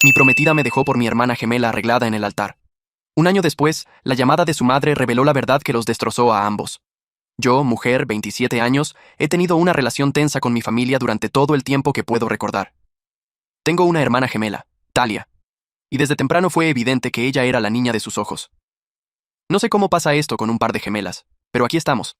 Mi prometida me dejó por mi hermana gemela arreglada en el altar. Un año después, la llamada de su madre reveló la verdad que los destrozó a ambos. Yo, mujer, 27 años, he tenido una relación tensa con mi familia durante todo el tiempo que puedo recordar. Tengo una hermana gemela, Talia, y desde temprano fue evidente que ella era la niña de sus ojos. No sé cómo pasa esto con un par de gemelas, pero aquí estamos.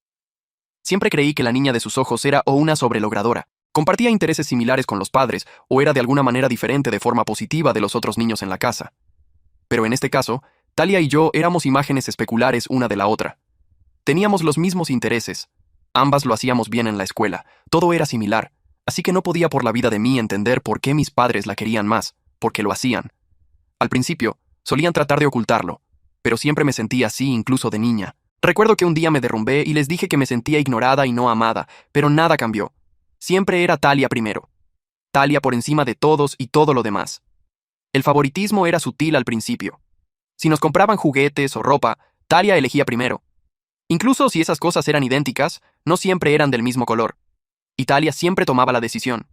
Siempre creí que la niña de sus ojos era o una sobrelogradora, compartía intereses similares con los padres, o era de alguna manera diferente de forma positiva de los otros niños en la casa. Pero en este caso, Talia y yo éramos imágenes especulares una de la otra. Teníamos los mismos intereses. Ambas lo hacíamos bien en la escuela. Todo era similar. Así que no podía por la vida de mí entender por qué mis padres la querían más, porque lo hacían. Al principio, solían tratar de ocultarlo, pero siempre me sentía así incluso de niña. Recuerdo que un día me derrumbé y les dije que me sentía ignorada y no amada, pero nada cambió. Siempre era Talia primero. Talia por encima de todos y todo lo demás. El favoritismo era sutil al principio. Si nos compraban juguetes o ropa, Talia elegía primero. Incluso si esas cosas eran idénticas, no siempre eran del mismo color. Y Talia siempre tomaba la decisión.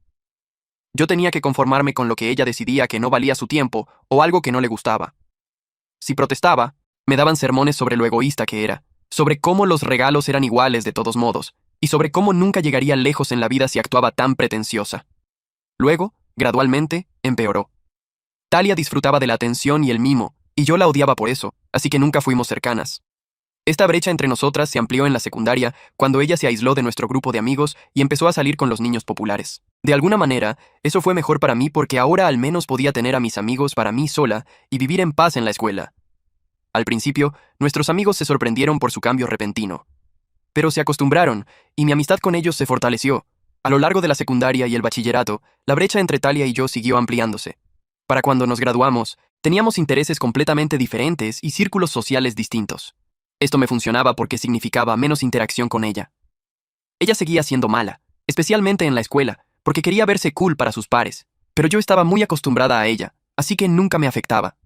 Yo tenía que conformarme con lo que ella decidía que no valía su tiempo o algo que no le gustaba. Si protestaba, me daban sermones sobre lo egoísta que era, sobre cómo los regalos eran iguales de todos modos, y sobre cómo nunca llegaría lejos en la vida si actuaba tan pretenciosa. Luego, gradualmente, empeoró. Talia disfrutaba de la atención y el mimo, y yo la odiaba por eso, así que nunca fuimos cercanas. Esta brecha entre nosotras se amplió en la secundaria cuando ella se aisló de nuestro grupo de amigos y empezó a salir con los niños populares. De alguna manera, eso fue mejor para mí porque ahora al menos podía tener a mis amigos para mí sola y vivir en paz en la escuela. Al principio, nuestros amigos se sorprendieron por su cambio repentino. Pero se acostumbraron, y mi amistad con ellos se fortaleció. A lo largo de la secundaria y el bachillerato, la brecha entre Talia y yo siguió ampliándose. Para cuando nos graduamos, teníamos intereses completamente diferentes y círculos sociales distintos. Esto me funcionaba porque significaba menos interacción con ella. Ella seguía siendo mala, especialmente en la escuela, porque quería verse cool para sus pares, pero yo estaba muy acostumbrada a ella, así que nunca me afectaba.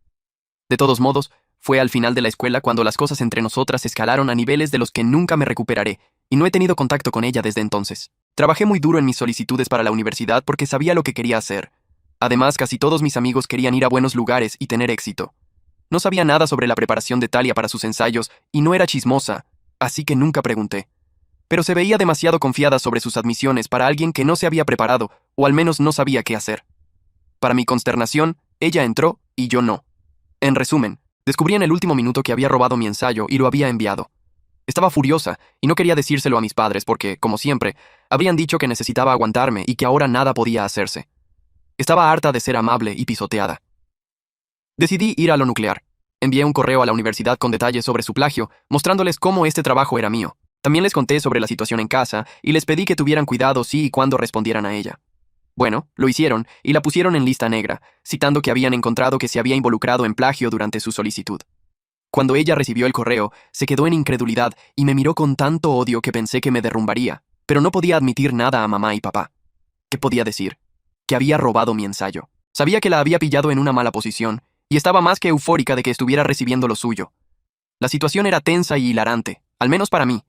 De todos modos, fue al final de la escuela cuando las cosas entre nosotras escalaron a niveles de los que nunca me recuperaré, y no he tenido contacto con ella desde entonces. Trabajé muy duro en mis solicitudes para la universidad porque sabía lo que quería hacer. Además, casi todos mis amigos querían ir a buenos lugares y tener éxito. No sabía nada sobre la preparación de Talia para sus ensayos y no era chismosa, así que nunca pregunté. Pero se veía demasiado confiada sobre sus admisiones para alguien que no se había preparado, o al menos no sabía qué hacer. Para mi consternación, ella entró y yo no. En resumen, descubrí en el último minuto que había robado mi ensayo y lo había enviado. Estaba furiosa y no quería decírselo a mis padres porque, como siempre, habrían dicho que necesitaba aguantarme y que ahora nada podía hacerse. Estaba harta de ser amable y pisoteada. Decidí ir a lo nuclear. Envié un correo a la universidad con detalles sobre su plagio, mostrándoles cómo este trabajo era mío. También les conté sobre la situación en casa y les pedí que tuvieran cuidado si y cuando respondieran a ella. Bueno, lo hicieron y la pusieron en lista negra, citando que habían encontrado que se había involucrado en plagio durante su solicitud. Cuando ella recibió el correo, se quedó en incredulidad y me miró con tanto odio que pensé que me derrumbaría, pero no podía admitir nada a mamá y papá. ¿Qué podía decir? Que había robado mi ensayo. Sabía que la había pillado en una mala posición, y estaba más que eufórica de que estuviera recibiendo lo suyo. La situación era tensa y hilarante, al menos para mí.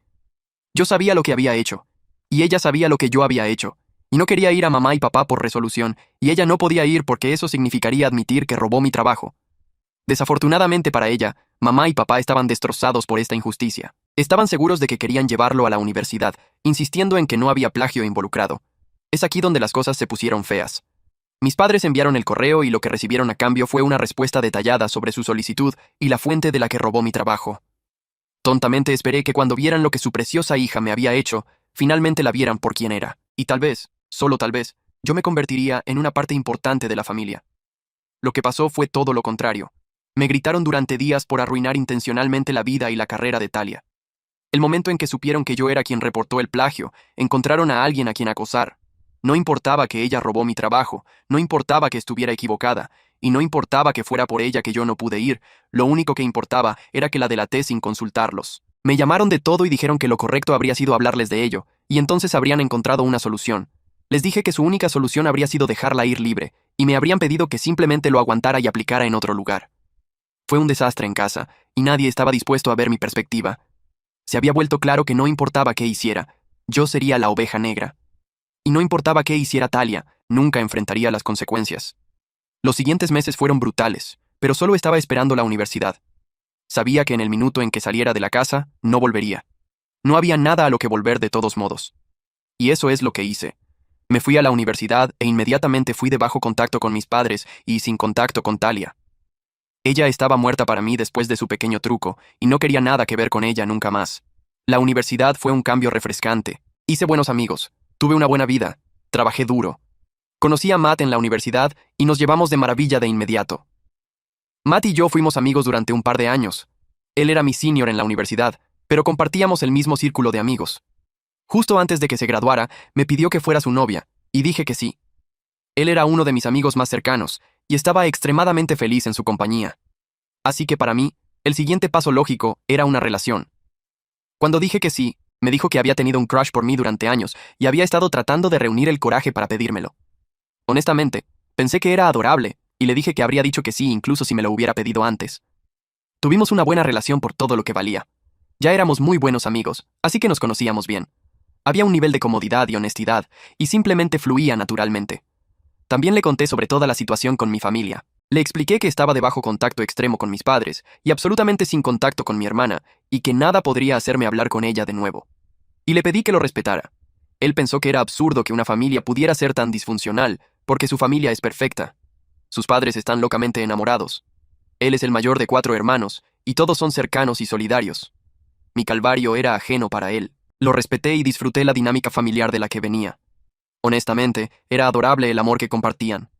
Yo sabía lo que había hecho, y ella sabía lo que yo había hecho, y no quería ir a mamá y papá por resolución, y ella no podía ir porque eso significaría admitir que robó mi trabajo. Desafortunadamente para ella, mamá y papá estaban destrozados por esta injusticia. Estaban seguros de que querían llevarlo a la universidad, insistiendo en que no había plagio involucrado. Es aquí donde las cosas se pusieron feas. Mis padres enviaron el correo y lo que recibieron a cambio fue una respuesta detallada sobre su solicitud y la fuente de la que robó mi trabajo. Tontamente esperé que cuando vieran lo que su preciosa hija me había hecho, finalmente la vieran por quien era. Y tal vez, solo tal vez, yo me convertiría en una parte importante de la familia. Lo que pasó fue todo lo contrario. Me gritaron durante días por arruinar intencionalmente la vida y la carrera de Talia. El momento en que supieron que yo era quien reportó el plagio, encontraron a alguien a quien acosar. No importaba que ella robó mi trabajo, no importaba que estuviera equivocada, y no importaba que fuera por ella que yo no pude ir, lo único que importaba era que la delaté sin consultarlos. Me llamaron de todo y dijeron que lo correcto habría sido hablarles de ello, y entonces habrían encontrado una solución. Les dije que su única solución habría sido dejarla ir libre, y me habrían pedido que simplemente lo aguantara y aplicara en otro lugar. Fue un desastre en casa, y nadie estaba dispuesto a ver mi perspectiva. Se había vuelto claro que no importaba qué hiciera, yo sería la oveja negra. Y no importaba qué hiciera Talia, nunca enfrentaría las consecuencias. Los siguientes meses fueron brutales, pero solo estaba esperando la universidad. Sabía que en el minuto en que saliera de la casa, no volvería. No había nada a lo que volver de todos modos. Y eso es lo que hice. Me fui a la universidad e inmediatamente fui de bajo contacto con mis padres y sin contacto con Talia. Ella estaba muerta para mí después de su pequeño truco, y no quería nada que ver con ella nunca más. La universidad fue un cambio refrescante. Hice buenos amigos, tuve una buena vida, trabajé duro. Conocí a Matt en la universidad y nos llevamos de maravilla de inmediato. Matt y yo fuimos amigos durante un par de años. Él era mi senior en la universidad, pero compartíamos el mismo círculo de amigos. Justo antes de que se graduara, me pidió que fuera su novia, y dije que sí. Él era uno de mis amigos más cercanos, y estaba extremadamente feliz en su compañía. Así que para mí, el siguiente paso lógico era una relación. Cuando dije que sí, me dijo que había tenido un crush por mí durante años y había estado tratando de reunir el coraje para pedírmelo. Honestamente, pensé que era adorable, y le dije que habría dicho que sí incluso si me lo hubiera pedido antes. Tuvimos una buena relación por todo lo que valía. Ya éramos muy buenos amigos, así que nos conocíamos bien. Había un nivel de comodidad y honestidad, y simplemente fluía naturalmente. También le conté sobre toda la situación con mi familia. Le expliqué que estaba de bajo contacto extremo con mis padres, y absolutamente sin contacto con mi hermana, y que nada podría hacerme hablar con ella de nuevo. Y le pedí que lo respetara. Él pensó que era absurdo que una familia pudiera ser tan disfuncional, porque su familia es perfecta. Sus padres están locamente enamorados. Él es el mayor de 4 hermanos, y todos son cercanos y solidarios. Mi calvario era ajeno para él. Lo respeté y disfruté la dinámica familiar de la que venía. Honestamente, era adorable el amor que compartían.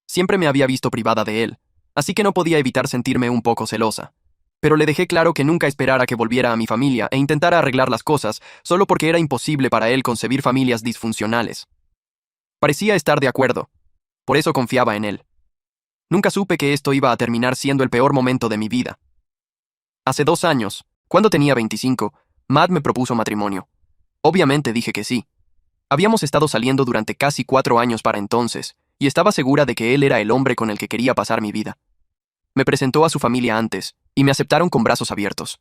Siempre me había visto privada de él, así que no podía evitar sentirme un poco celosa. Pero le dejé claro que nunca esperara que volviera a mi familia e intentara arreglar las cosas, solo porque era imposible para él concebir familias disfuncionales. Parecía estar de acuerdo. Por eso confiaba en él. Nunca supe que esto iba a terminar siendo el peor momento de mi vida. Hace 2 años, cuando tenía 25, Matt me propuso matrimonio. Obviamente dije que sí. Habíamos estado saliendo durante casi 4 años para entonces, y estaba segura de que él era el hombre con el que quería pasar mi vida. Me presentó a su familia antes, y me aceptaron con brazos abiertos.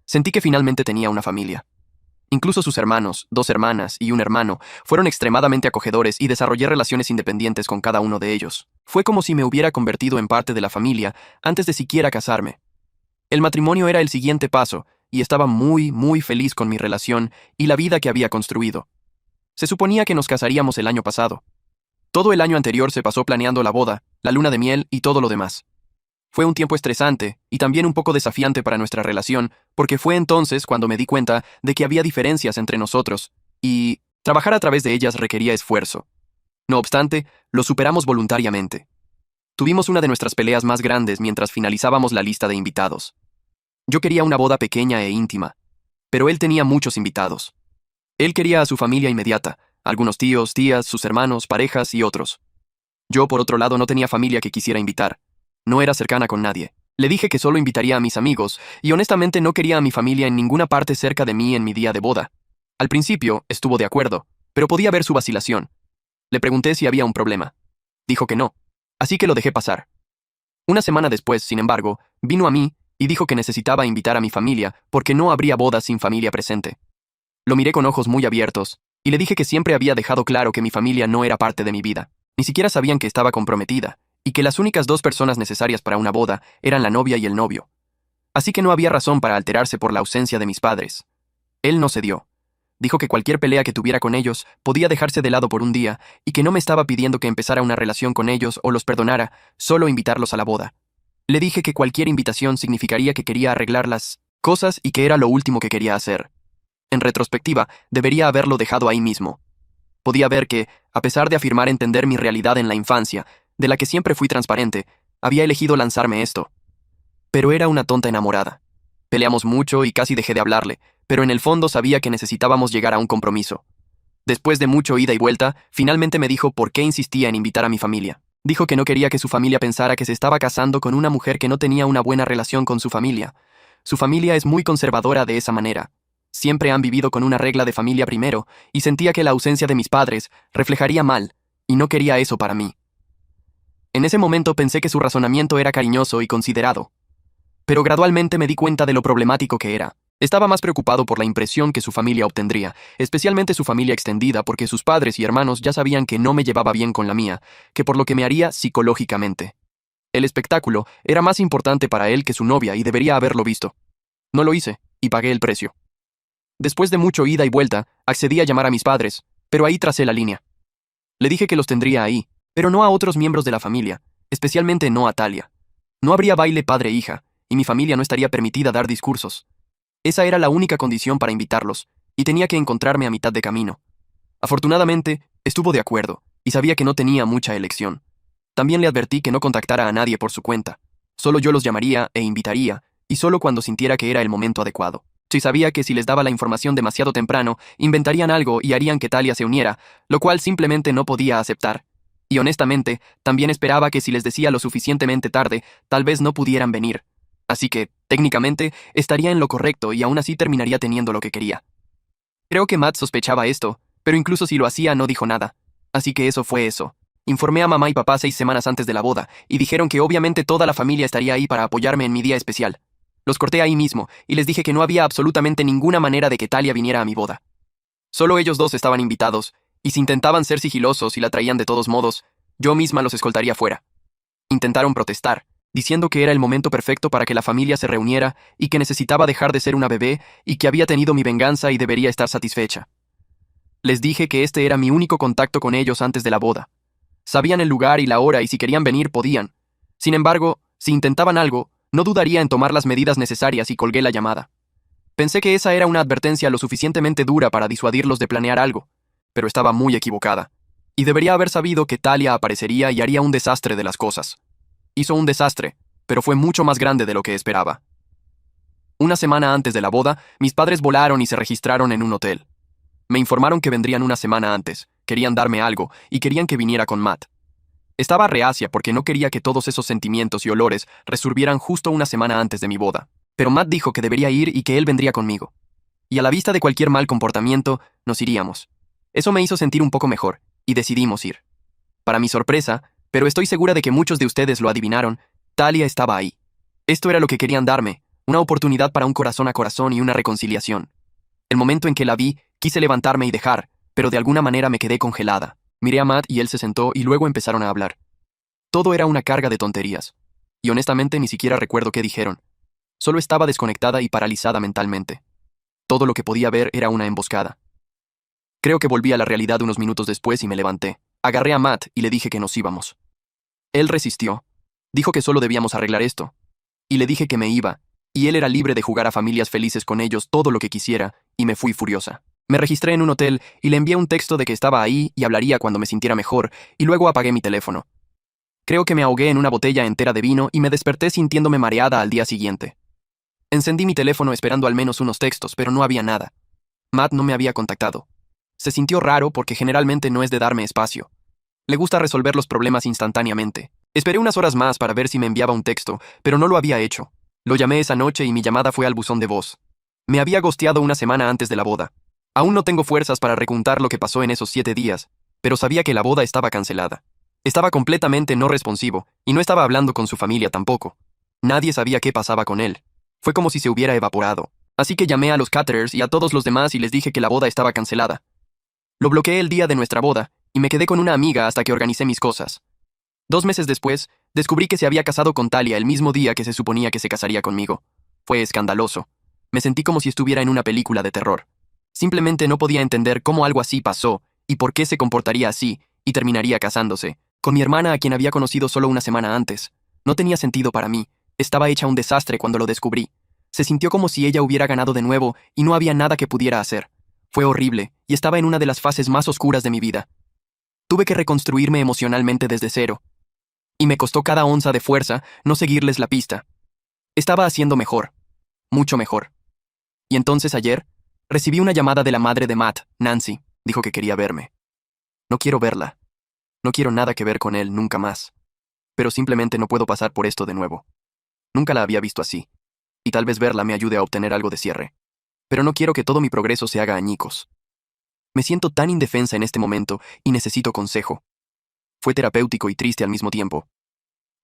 Sentí que finalmente tenía una familia. Incluso sus hermanos, 2 hermanas y un hermano, fueron extremadamente acogedores y desarrollé relaciones independientes con cada uno de ellos. Fue como si me hubiera convertido en parte de la familia antes de siquiera casarme. El matrimonio era el siguiente paso, y estaba muy, muy feliz con mi relación y la vida que había construido. Se suponía que nos casaríamos el año pasado. Todo el año anterior se pasó planeando la boda, la luna de miel y todo lo demás. Fue un tiempo estresante y también un poco desafiante para nuestra relación, porque fue entonces cuando me di cuenta de que había diferencias entre nosotros, y trabajar a través de ellas requería esfuerzo. No obstante, lo superamos voluntariamente. Tuvimos una de nuestras peleas más grandes mientras finalizábamos la lista de invitados. Yo quería una boda pequeña e íntima, pero él tenía muchos invitados. Él quería a su familia inmediata, algunos tíos, tías, sus hermanos, parejas y otros. Yo, por otro lado, no tenía familia que quisiera invitar. No era cercana con nadie. Le dije que solo invitaría a mis amigos, y honestamente no quería a mi familia en ninguna parte cerca de mí en mi día de boda. Al principio, estuvo de acuerdo, pero podía ver su vacilación. Le pregunté si había un problema. Dijo que no, así que lo dejé pasar. Una semana después, sin embargo, vino a mí y dijo que necesitaba invitar a mi familia porque no habría bodas sin familia presente. Lo miré con ojos muy abiertos, y le dije que siempre había dejado claro que mi familia no era parte de mi vida. Ni siquiera sabían que estaba comprometida, y que las únicas 2 personas necesarias para una boda eran la novia y el novio. Así que no había razón para alterarse por la ausencia de mis padres. Él no cedió. Dijo que cualquier pelea que tuviera con ellos podía dejarse de lado por un día, y que no me estaba pidiendo que empezara una relación con ellos o los perdonara, solo invitarlos a la boda. Le dije que cualquier invitación significaría que quería arreglar las cosas y que era lo último que quería hacer. En retrospectiva, debería haberlo dejado ahí mismo. Podía ver que, a pesar de afirmar entender mi realidad en la infancia, de la que siempre fui transparente, había elegido lanzarme esto. Pero era una tonta enamorada. Peleamos mucho y casi dejé de hablarle, pero en el fondo sabía que necesitábamos llegar a un compromiso. Después de mucho ida y vuelta, finalmente me dijo por qué insistía en invitar a mi familia. Dijo que no quería que su familia pensara que se estaba casando con una mujer que no tenía una buena relación con su familia. Su familia es muy conservadora de esa manera. Siempre han vivido con una regla de familia primero, y sentía que la ausencia de mis padres reflejaría mal, y no quería eso para mí. En ese momento pensé que su razonamiento era cariñoso y considerado. Pero gradualmente me di cuenta de lo problemático que era. Estaba más preocupado por la impresión que su familia obtendría, especialmente su familia extendida, porque sus padres y hermanos ya sabían que no me llevaba bien con la mía, que por lo que me haría psicológicamente. El espectáculo era más importante para él que su novia y debería haberlo visto. No lo hice, y pagué el precio. Después de mucho ida y vuelta, accedí a llamar a mis padres, pero ahí tracé la línea. Le dije que los tendría ahí, pero no a otros miembros de la familia, especialmente no a Talia. No habría baile padre-hija, y mi familia no estaría permitida dar discursos. Esa era la única condición para invitarlos, y tenía que encontrarme a mitad de camino. Afortunadamente, estuvo de acuerdo, y sabía que no tenía mucha elección. También le advertí que no contactara a nadie por su cuenta. Solo yo los llamaría e invitaría, y solo cuando sintiera que era el momento adecuado. Si sabía que si les daba la información demasiado temprano, inventarían algo y harían que Talia se uniera, lo cual simplemente no podía aceptar. Y honestamente, también esperaba que si les decía lo suficientemente tarde, tal vez no pudieran venir. Así que, técnicamente, estaría en lo correcto y aún así terminaría teniendo lo que quería. Creo que Matt sospechaba esto, pero incluso si lo hacía no dijo nada. Así que eso fue eso. Informé a mamá y papá 6 semanas antes de la boda, y dijeron que obviamente toda la familia estaría ahí para apoyarme en mi día especial. Los corté ahí mismo, y les dije que no había absolutamente ninguna manera de que Talia viniera a mi boda. Solo ellos dos estaban invitados, y si intentaban ser sigilosos y la traían de todos modos, yo misma los escoltaría fuera. Intentaron protestar, diciendo que era el momento perfecto para que la familia se reuniera y que necesitaba dejar de ser una bebé y que había tenido mi venganza y debería estar satisfecha. Les dije que este era mi único contacto con ellos antes de la boda. Sabían el lugar y la hora y si querían venir podían. Sin embargo, si intentaban algo, no dudaría en tomar las medidas necesarias y colgué la llamada. Pensé que esa era una advertencia lo suficientemente dura para disuadirlos de planear algo, pero estaba muy equivocada. Y debería haber sabido que Talia aparecería y haría un desastre de las cosas. Hizo un desastre, pero fue mucho más grande de lo que esperaba. Una semana antes de la boda, mis padres volaron y se registraron en un hotel. Me informaron que vendrían una semana antes, querían darme algo y querían que viniera con Matt. Estaba reacia porque no quería que todos esos sentimientos y olores resurgieran justo una semana antes de mi boda, pero Matt dijo que debería ir y que él vendría conmigo. Y a la vista de cualquier mal comportamiento, nos iríamos. Eso me hizo sentir un poco mejor, y decidimos ir. Para mi sorpresa, pero estoy segura de que muchos de ustedes lo adivinaron, Talia estaba ahí. Esto era lo que querían darme, una oportunidad para un corazón a corazón y una reconciliación. El momento en que la vi, quise levantarme y dejar, pero de alguna manera me quedé congelada. Miré a Matt y él se sentó y luego empezaron a hablar. Todo era una carga de tonterías. Y honestamente ni siquiera recuerdo qué dijeron. Solo estaba desconectada y paralizada mentalmente. Todo lo que podía ver era una emboscada. Creo que volví a la realidad unos minutos después y me levanté. Agarré a Matt y le dije que nos íbamos. Él resistió. Dijo que solo debíamos arreglar esto. Y le dije que me iba, y él era libre de jugar a familias felices con ellos todo lo que quisiera, y me fui furiosa. Me registré en un hotel y le envié un texto de que estaba ahí y hablaría cuando me sintiera mejor, y luego apagué mi teléfono. Creo que me ahogué en una botella entera de vino y me desperté sintiéndome mareada al día siguiente. Encendí mi teléfono esperando al menos unos textos, pero no había nada. Matt no me había contactado. Se sintió raro porque generalmente no es de darme espacio. Le gusta resolver los problemas instantáneamente. Esperé unas horas más para ver si me enviaba un texto, pero no lo había hecho. Lo llamé esa noche y mi llamada fue al buzón de voz. Me había ghosteado una semana antes de la boda. Aún no tengo fuerzas para recontar lo que pasó en esos 7 días, pero sabía que la boda estaba cancelada. Estaba completamente no responsivo, y no estaba hablando con su familia tampoco. Nadie sabía qué pasaba con él. Fue como si se hubiera evaporado. Así que llamé a los caterers y a todos los demás y les dije que la boda estaba cancelada. Lo bloqueé el día de nuestra boda, y me quedé con una amiga hasta que organicé mis cosas. 2 meses después, descubrí que se había casado con Talia el mismo día que se suponía que se casaría conmigo. Fue escandaloso. Me sentí como si estuviera en una película de terror. Simplemente no podía entender cómo algo así pasó, y por qué se comportaría así, y terminaría casándose, con mi hermana a quien había conocido solo una semana antes. No tenía sentido para mí. Estaba hecha un desastre cuando lo descubrí. Se sintió como si ella hubiera ganado de nuevo, y no había nada que pudiera hacer. Fue horrible, y estaba en una de las fases más oscuras de mi vida. Tuve que reconstruirme emocionalmente desde cero. Y me costó cada onza de fuerza no seguirles la pista. Estaba haciendo mejor. Mucho mejor. Y entonces ayer, recibí una llamada de la madre de Matt, Nancy. Dijo que quería verme. No quiero verla. No quiero nada que ver con él nunca más. Pero simplemente no puedo pasar por esto de nuevo. Nunca la había visto así. Y tal vez verla me ayude a obtener algo de cierre. Pero no quiero que todo mi progreso se haga añicos. Me siento tan indefensa en este momento y necesito consejo. Fue terapéutico y triste al mismo tiempo.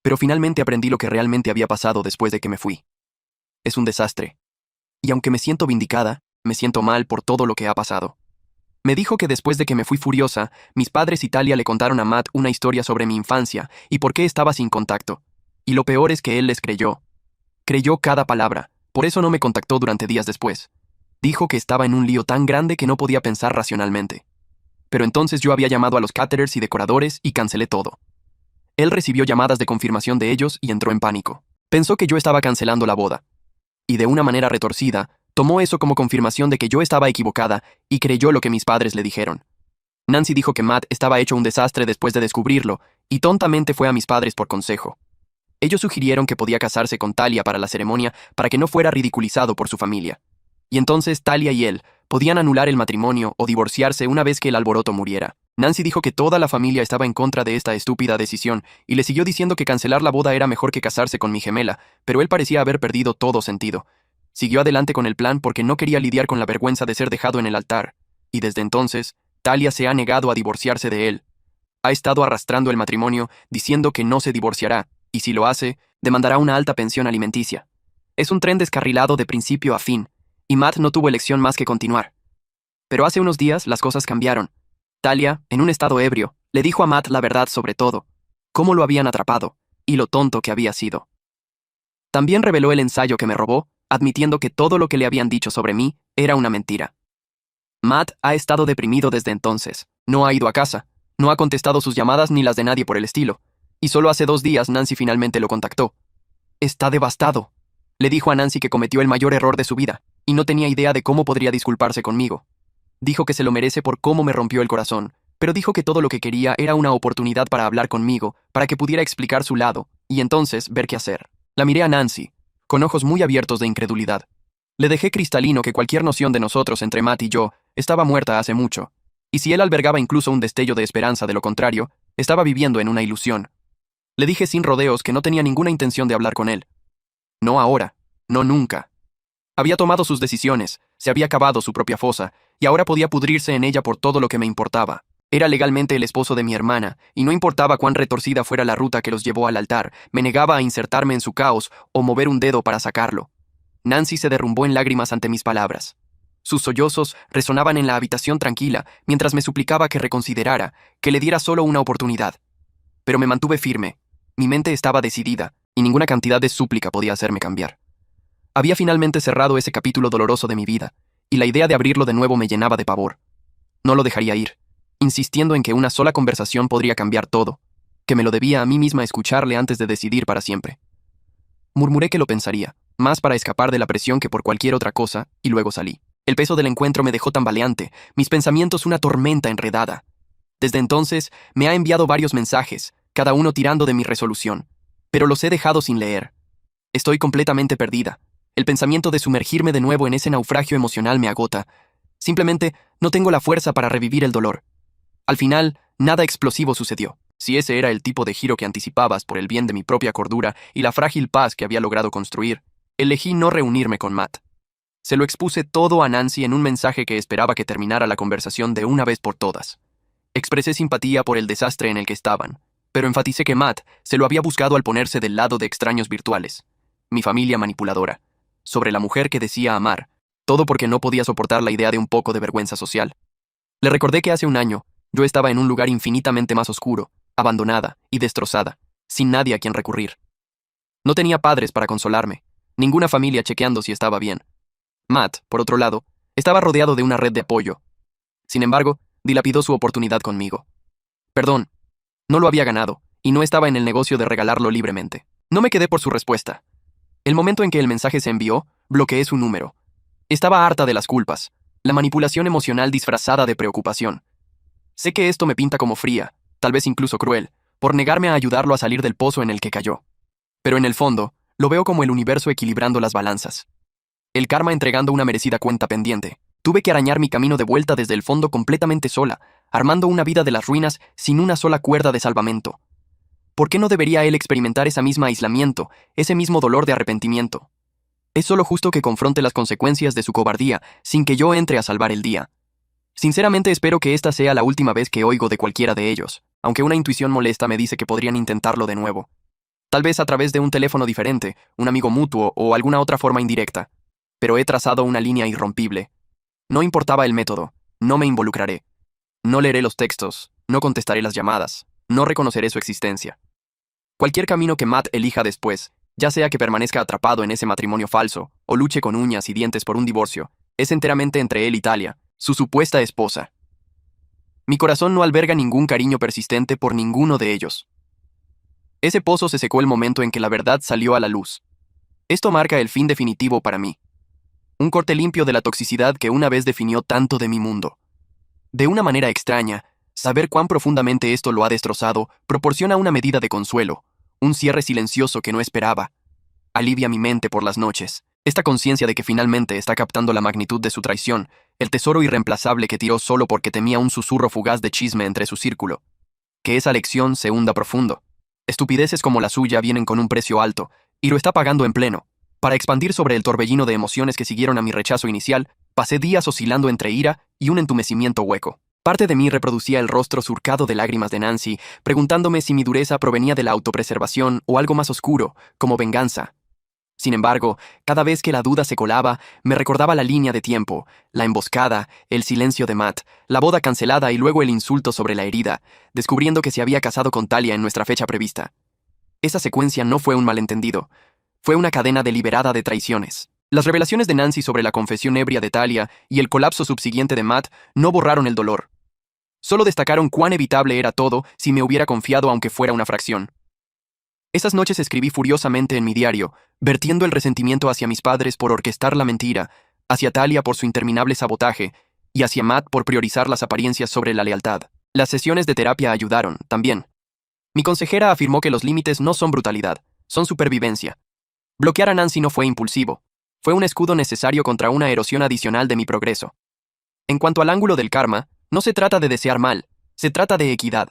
Pero finalmente aprendí lo que realmente había pasado después de que me fui. Es un desastre. Y aunque me siento vindicada, me siento mal por todo lo que ha pasado. Me dijo que después de que me fui furiosa, mis padres y Talia le contaron a Matt una historia sobre mi infancia y por qué estaba sin contacto. Y lo peor es que él les creyó. Creyó cada palabra, por eso no me contactó durante días después. Dijo que estaba en un lío tan grande que no podía pensar racionalmente. Pero entonces yo había llamado a los caterers y decoradores y cancelé todo. Él recibió llamadas de confirmación de ellos y entró en pánico. Pensó que yo estaba cancelando la boda. Y de una manera retorcida, tomó eso como confirmación de que yo estaba equivocada y creyó lo que mis padres le dijeron. Nancy dijo que Matt estaba hecho un desastre después de descubrirlo, y tontamente fue a mis padres por consejo. Ellos sugirieron que podía casarse con Talia para la ceremonia para que no fuera ridiculizado por su familia. Y entonces Talia y él podían anular el matrimonio o divorciarse una vez que el alboroto muriera. Nancy dijo que toda la familia estaba en contra de esta estúpida decisión y le siguió diciendo que cancelar la boda era mejor que casarse con mi gemela, pero él parecía haber perdido todo sentido. Siguió adelante con el plan porque no quería lidiar con la vergüenza de ser dejado en el altar, y desde entonces, Talia se ha negado a divorciarse de él. Ha estado arrastrando el matrimonio, diciendo que no se divorciará, y si lo hace, demandará una alta pensión alimenticia. Es un tren descarrilado de principio a fin, y Matt no tuvo elección más que continuar. Pero hace unos días las cosas cambiaron. Talia, en un estado ebrio, le dijo a Matt la verdad sobre todo, cómo lo habían atrapado, y lo tonto que había sido. También reveló el ensayo que me robó, admitiendo que todo lo que le habían dicho sobre mí era una mentira. Matt ha estado deprimido desde entonces, no ha ido a casa, no ha contestado sus llamadas ni las de nadie por el estilo, y solo hace 2 días Nancy finalmente lo contactó. Está devastado. Le dijo a Nancy que cometió el mayor error de su vida, y no tenía idea de cómo podría disculparse conmigo. Dijo que se lo merece por cómo me rompió el corazón, pero dijo que todo lo que quería era una oportunidad para hablar conmigo, para que pudiera explicar su lado, y entonces ver qué hacer. La miré a Nancy, con ojos muy abiertos de incredulidad. Le dejé cristalino que cualquier noción de nosotros entre Matt y yo estaba muerta hace mucho, y si él albergaba incluso un destello de esperanza de lo contrario, estaba viviendo en una ilusión. Le dije sin rodeos que no tenía ninguna intención de hablar con él. No ahora, no nunca. Había tomado sus decisiones, se había cavado su propia fosa, y ahora podía pudrirse en ella por todo lo que me importaba. Era legalmente el esposo de mi hermana, y no importaba cuán retorcida fuera la ruta que los llevó al altar, me negaba a insertarme en su caos o mover un dedo para sacarlo. Nancy se derrumbó en lágrimas ante mis palabras. Sus sollozos resonaban en la habitación tranquila, mientras me suplicaba que reconsiderara, que le diera solo una oportunidad. Pero me mantuve firme. Mi mente estaba decidida, y ninguna cantidad de súplica podía hacerme cambiar. Había finalmente cerrado ese capítulo doloroso de mi vida, y la idea de abrirlo de nuevo me llenaba de pavor. No lo dejaría ir, insistiendo en que una sola conversación podría cambiar todo, que me lo debía a mí misma escucharle antes de decidir para siempre. Murmuré que lo pensaría, más para escapar de la presión que por cualquier otra cosa, y luego salí. El peso del encuentro me dejó tambaleante, mis pensamientos una tormenta enredada. Desde entonces me ha enviado varios mensajes, cada uno tirando de mi resolución, pero los he dejado sin leer. Estoy completamente perdida. El pensamiento de sumergirme de nuevo en ese naufragio emocional me agota. Simplemente no tengo la fuerza para revivir el dolor. Al final, nada explosivo sucedió. Si ese era el tipo de giro que anticipabas por el bien de mi propia cordura y la frágil paz que había logrado construir, elegí no reunirme con Matt. Se lo expuse todo a Nancy en un mensaje que esperaba que terminara la conversación de una vez por todas. Expresé simpatía por el desastre en el que estaban, pero enfaticé que Matt se lo había buscado al ponerse del lado de extraños virtuales, mi familia manipuladora, sobre la mujer que decía amar, todo porque no podía soportar la idea de un poco de vergüenza social. Le recordé que hace un año yo estaba en un lugar infinitamente más oscuro, abandonada y destrozada, sin nadie a quien recurrir. No tenía padres para consolarme, ninguna familia chequeando si estaba bien. Matt, por otro lado, estaba rodeado de una red de apoyo. Sin embargo, dilapidó su oportunidad conmigo. Perdón, no lo había ganado, y no estaba en el negocio de regalarlo libremente. No me quedé por su respuesta. El momento en que el mensaje se envió, bloqueé su número. Estaba harta de las culpas, la manipulación emocional disfrazada de preocupación. Sé que esto me pinta como fría, tal vez incluso cruel, por negarme a ayudarlo a salir del pozo en el que cayó. Pero en el fondo, lo veo como el universo equilibrando las balanzas. El karma entregando una merecida cuenta pendiente. Tuve que arañar mi camino de vuelta desde el fondo completamente sola, armando una vida de las ruinas sin una sola cuerda de salvamento. ¿Por qué no debería él experimentar ese mismo aislamiento, ese mismo dolor de arrepentimiento? Es solo justo que confronte las consecuencias de su cobardía sin que yo entre a salvar el día. Sinceramente espero que esta sea la última vez que oigo de cualquiera de ellos, aunque una intuición molesta me dice que podrían intentarlo de nuevo. Tal vez a través de un teléfono diferente, un amigo mutuo o alguna otra forma indirecta. Pero he trazado una línea irrompible. No importaba el método, no me involucraré. No leeré los textos, no contestaré las llamadas, no reconoceré su existencia. Cualquier camino que Matt elija después, ya sea que permanezca atrapado en ese matrimonio falso, o luche con uñas y dientes por un divorcio, es enteramente entre él y Talia, su supuesta esposa. Mi corazón no alberga ningún cariño persistente por ninguno de ellos. Ese pozo se secó el momento en que la verdad salió a la luz. Esto marca el fin definitivo para mí. Un corte limpio de la toxicidad que una vez definió tanto de mi mundo. De una manera extraña, saber cuán profundamente esto lo ha destrozado proporciona una medida de consuelo, un cierre silencioso que no esperaba. Alivia mi mente por las noches. Esta conciencia de que finalmente está captando la magnitud de su traición, el tesoro irreemplazable que tiró solo porque temía un susurro fugaz de chisme entre su círculo. Que esa lección se hunda profundo. Estupideces como la suya vienen con un precio alto, y lo está pagando en pleno. Para expandir sobre el torbellino de emociones que siguieron a mi rechazo inicial, pasé días oscilando entre ira y un entumecimiento hueco. Parte de mí reproducía el rostro surcado de lágrimas de Nancy, preguntándome si mi dureza provenía de la autopreservación o algo más oscuro, como venganza. Sin embargo, cada vez que la duda se colaba, me recordaba la línea de tiempo, la emboscada, el silencio de Matt, la boda cancelada y luego el insulto sobre la herida, descubriendo que se había casado con Talia en nuestra fecha prevista. Esa secuencia no fue un malentendido, fue una cadena deliberada de traiciones. Las revelaciones de Nancy sobre la confesión ebria de Talia y el colapso subsiguiente de Matt no borraron el dolor. Solo destacaron cuán evitable era todo si me hubiera confiado aunque fuera una fracción. Esas noches escribí furiosamente en mi diario, vertiendo el resentimiento hacia mis padres por orquestar la mentira, hacia Talia por su interminable sabotaje, y hacia Matt por priorizar las apariencias sobre la lealtad. Las sesiones de terapia ayudaron, también. Mi consejera afirmó que los límites no son brutalidad, son supervivencia. Bloquear a Nancy no fue impulsivo, fue un escudo necesario contra una erosión adicional de mi progreso. En cuanto al ángulo del karma, no se trata de desear mal, se trata de equidad.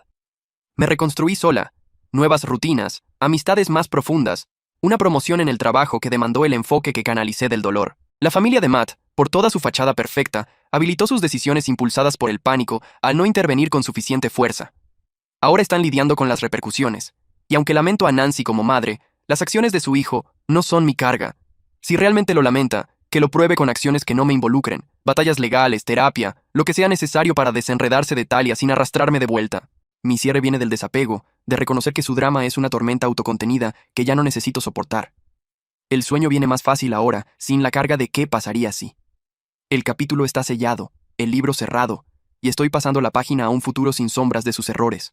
Me reconstruí sola, nuevas rutinas, amistades más profundas, una promoción en el trabajo que demandó el enfoque que canalicé del dolor. La familia de Matt, por toda su fachada perfecta, habilitó sus decisiones impulsadas por el pánico al no intervenir con suficiente fuerza. Ahora están lidiando con las repercusiones, y aunque lamento a Nancy como madre, las acciones de su hijo no son mi carga. Si realmente lo lamenta, que lo pruebe con acciones que no me involucren, batallas legales, terapia, lo que sea necesario para desenredarse de Talia sin arrastrarme de vuelta. Mi cierre viene del desapego, de reconocer que su drama es una tormenta autocontenida que ya no necesito soportar. El sueño viene más fácil ahora, sin la carga de qué pasaría si. El capítulo está sellado, el libro cerrado, y estoy pasando la página a un futuro sin sombras de sus errores.